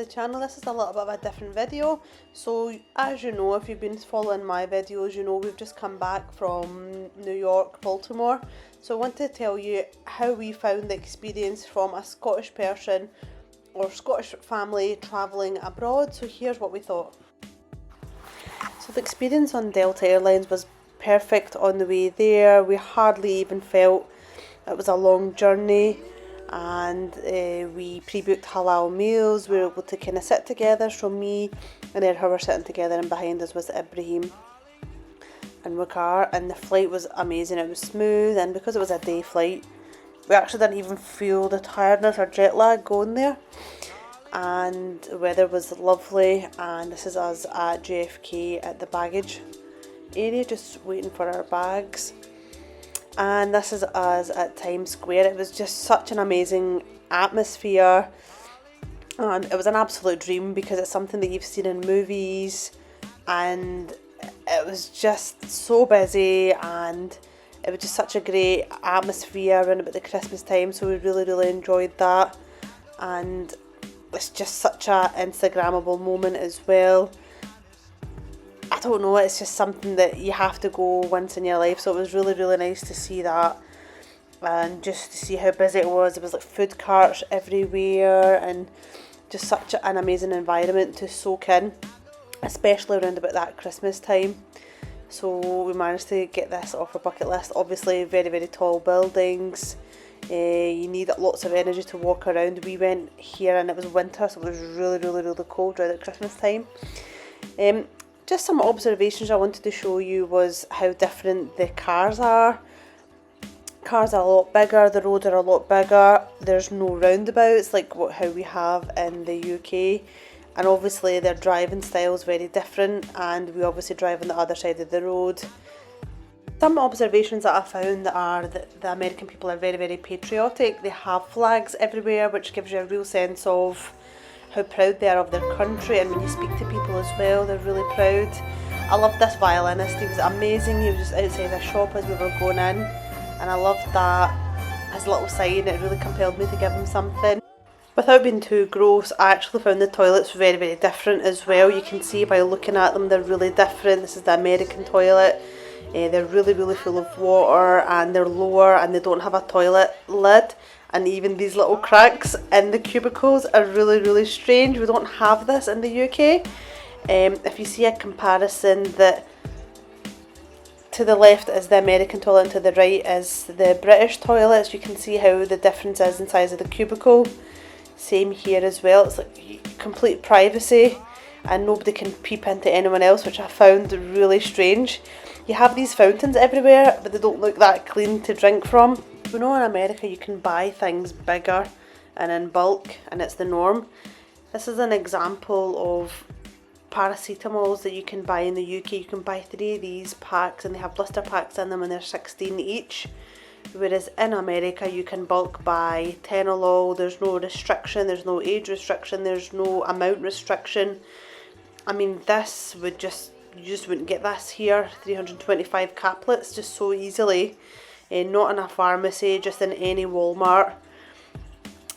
channel. This is a little bit of a different video. So as you know, if you've been following my videos, you know we've just come back from New York, Baltimore. So I want to tell you how we found the experience from a Scottish person or Scottish family travelling abroad. So here's what we thought. So the experience on Delta Airlines was perfect on the way there. We hardly even felt it was a long journey, and we pre-booked halal meals. We were able to kind of sit together, so me and Erha were sitting together, and behind us was Ibrahim and Wakar, and the flight was amazing. It was smooth, and because it was a day flight, we actually didn't even feel the tiredness or jet lag going there. And the weather was lovely, and this is us at JFK at the baggage area just waiting for our bags. And this is us at Times Square. It was just such an amazing atmosphere, and it was an absolute dream because it's something that you've seen in movies, and it was just so busy, and it was just such a great atmosphere around about the Christmas time, so we really enjoyed that. And it's just such a Instagrammable moment as well. I don't know, it's just something that you have to go once in your life, so it was really nice to see that, and just to see how busy it was. There was like food carts everywhere, and just such an amazing environment to soak in, especially around about that Christmas time. So we managed to get this off our bucket list. Obviously very tall buildings, you need lots of energy to walk around. We went here and it was winter, so it was really cold right at Christmas time. Just some observations I wanted to show you was how different the cars are. Cars are a lot bigger, the roads are a lot bigger, there's no roundabouts like how we have in the UK, and obviously their driving style is very different, and we obviously drive on the other side of the road. Some observations that I found are that the American people are very patriotic. They have flags everywhere, which gives you a real sense of how proud they are of their country, and when you speak to people as well, they're really proud. I loved this violinist, he was amazing. He was just outside a shop as we were going in, and I loved that, his little sign, it really compelled me to give him something. Without being too gross, I actually found the toilets very different as well. You can see by looking at them, they're really different. This is the American toilet. They're really full of water, and they're lower, and they don't have a toilet lid. And even these little cracks in the cubicles are really strange. We don't have this in the UK. If you see a comparison, that to the left is the American toilet and to the right is the British toilets, you can see how the difference is in size of the cubicle. Same here as well. It's like complete privacy, and nobody can peep into anyone else, which I found really strange. You have these fountains everywhere, but they don't look that clean to drink from. We know in America you can buy things bigger and in bulk, and it's the norm. This is an example of paracetamols that you can buy in the UK. You can buy 3 of these packs, and they have blister packs in them, and they're 16 each. Whereas in America you can bulk buy Tenolol. There's no restriction, there's no age restriction, there's no amount restriction. I mean, this would you just wouldn't get this here. 325 caplets just so easily. Not in a pharmacy, just in any Walmart.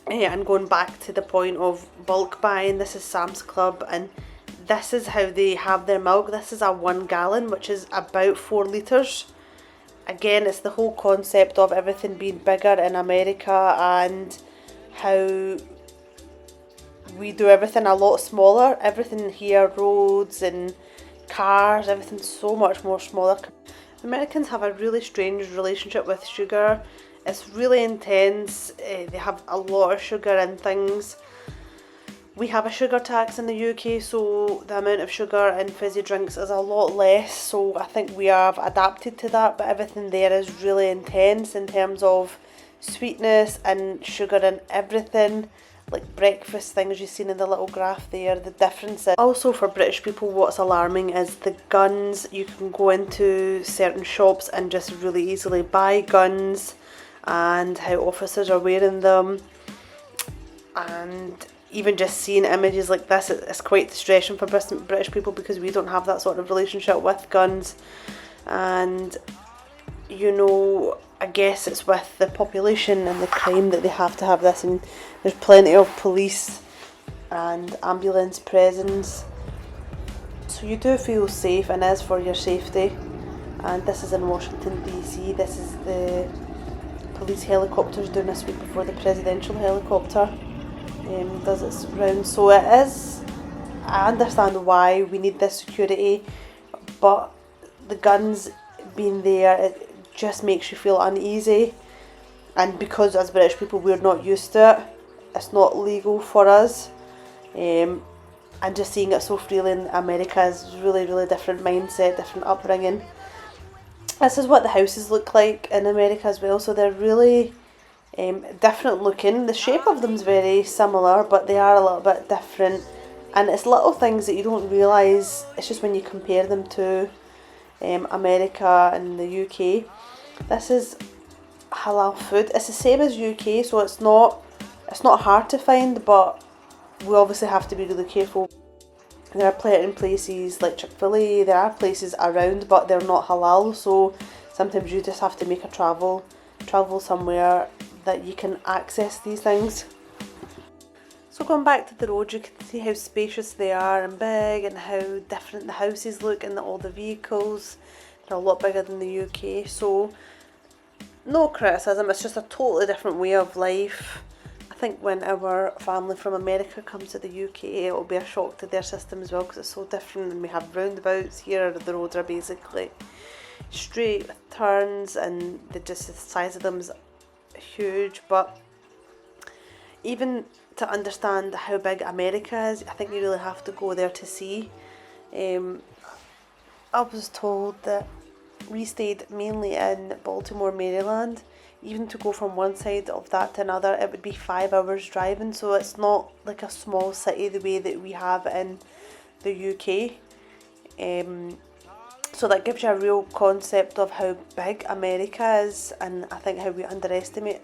And going back to the point of bulk buying, this is Sam's Club, and this is how they have their milk. This is a 1 gallon, which is about 4 litres. Again, it's the whole concept of everything being bigger in America, and how we do everything a lot smaller. Everything here, roads and cars, everything's so much more smaller. Americans have a really strange relationship with sugar. It's really intense. They have a lot of sugar in things. We have a sugar tax in the UK, so the amount of sugar in fizzy drinks is a lot less, so I think we have adapted to that, but everything there is really intense in terms of sweetness and sugar in everything. Like breakfast things you've seen in the little graph there, the differences. Also for British people, what's alarming is the guns. You can go into certain shops and just really easily buy guns, and how officers are wearing them, and even just seeing images like this, it's quite distressing for British people, because we don't have that sort of relationship with guns. And you know, I guess it's with the population and the crime that they have to have this, and there's plenty of police and ambulance presence. So you do feel safe, and is for your safety. And this is in Washington DC. This is the police helicopters doing a sweep before the presidential helicopter does its round. So it is, I understand why we need this security, but the guns being there, it just makes you feel uneasy. And because as British people we're not used to it, it's not legal for us. And just seeing it so freely in America is really, really different mindset, different upbringing. This is what the houses look like in America as well, so they're really different looking. The shape of them is very similar, but they are a little bit different. And it's little things that you don't realise, it's just when you compare them to America and the UK. This is Halal Food. It's the same as UK, so it's not hard to find, but we obviously have to be really careful. There are plenty of places like Chick-fil-A, there are places around, but they're not halal, so sometimes you just have to make a travel somewhere that you can access these things. So going back to the road, you can see how spacious they are and big, and how different the houses look, and all the vehicles. They're a lot bigger than the UK, so no criticism, it's just a totally different way of life. I think when our family from America comes to the UK, it will be a shock to their system as well, because it's so different. And we have roundabouts here. The roads are basically straight with turns, and the size of them is huge. But even to understand how big America is, I think you really have to go there to see. I was told that we stayed mainly in Baltimore, Maryland. Even to go from one side of that to another, it would be 5 hours driving, so it's not like a small city the way that we have in the UK. So that gives you a real concept of how big America is, and I think how we underestimate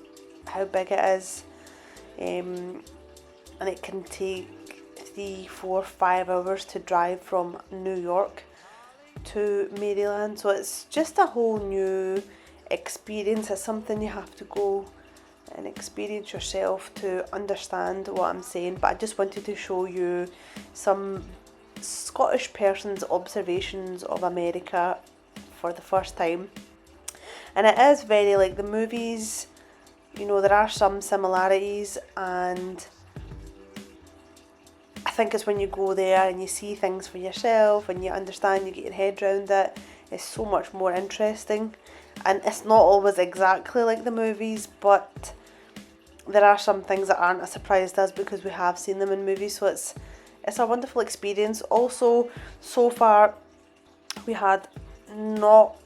how big it is. And it can take 3, 4, 5 hours to drive from New York to Maryland, so it's just a whole new experience. It's something you have to go and experience yourself to understand what I'm saying. But I just wanted to show you some Scottish person's observations of America for the first time. And it is very like the movies, you know, there are some similarities, and I think it's when you go there and you see things for yourself and you understand, you get your head around it, it's so much more interesting. And it's not always exactly like the movies, but there are some things that aren't a surprise to us because we have seen them in movies, so it's a wonderful experience. Also, so far we had not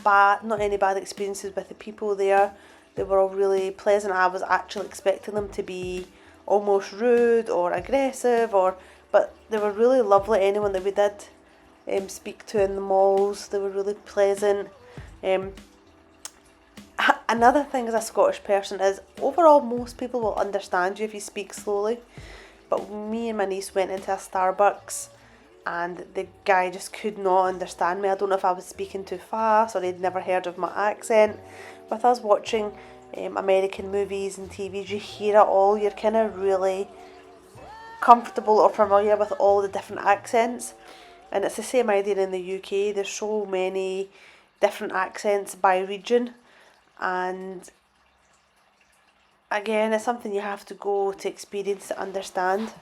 any bad experiences with the people there. They were all really pleasant. I was actually expecting them to be almost rude or aggressive, but they were really lovely. Anyone that we did speak to in the malls, they were really pleasant. Another thing as a Scottish person is overall most people will understand you if you speak slowly, but me and my niece went into a Starbucks and the guy just could not understand me. I don't know if I was speaking too fast or he'd never heard of my accent. With us watching American movies and TVs, you hear it all. You're kind of really comfortable or familiar with all the different accents, and it's the same idea in the UK. There's so many different accents by region, and again, it's something you have to go to experience to understand.